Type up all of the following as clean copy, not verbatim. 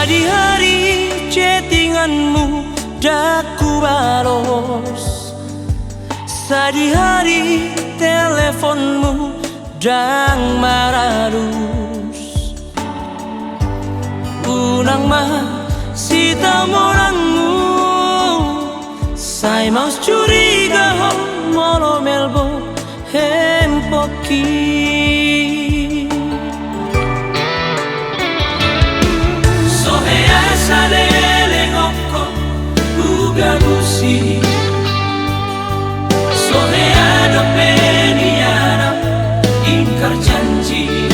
Tadi hari chattinganmu dah ku balos, tadi hari teleponmu dang mararus. Unang masita morangmu, sai mau curiga ho moro melbo hempoki. Salele ngoko uga busi, sore ada peniana ingkar janji.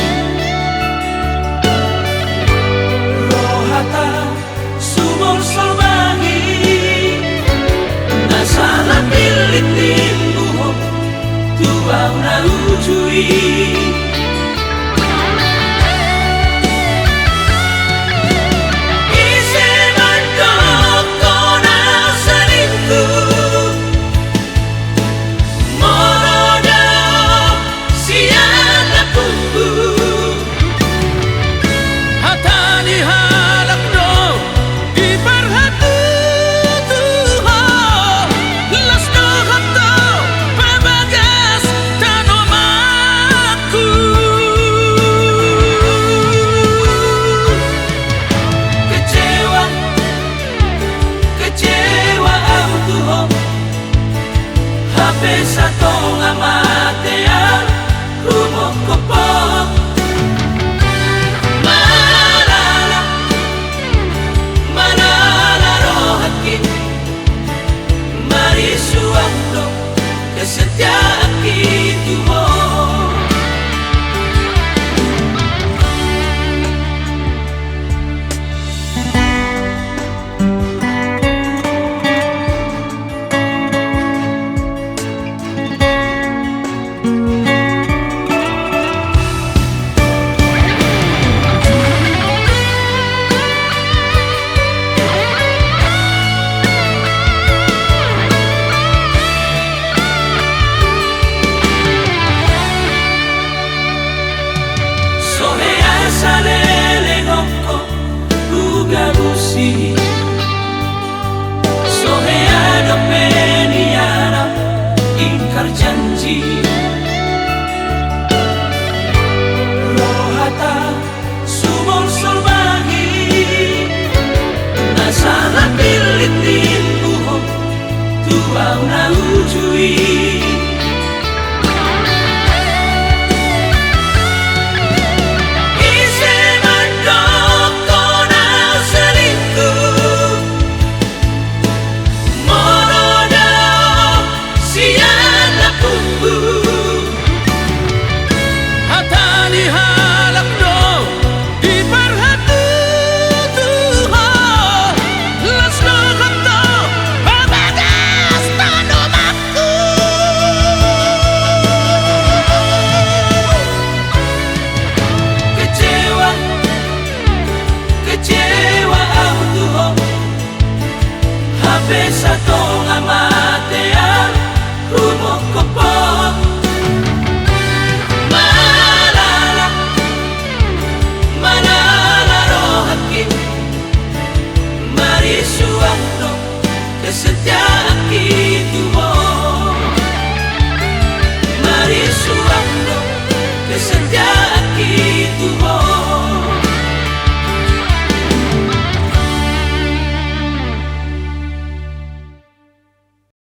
Rohata sumur solbangi, nasala pilit timbuho tuau na ujui. Sa tonga matea kumokopo malala malala rohaki marisuando kesetiaan kituho. Salele ngoko uga busi, sohe ada peniana ingkar janji. Rohata sumur solbangi, nasala pilit timbuho tuau na ujui. Sa tonga matea kumokopo malala malala rohaki marisuando kesetiaan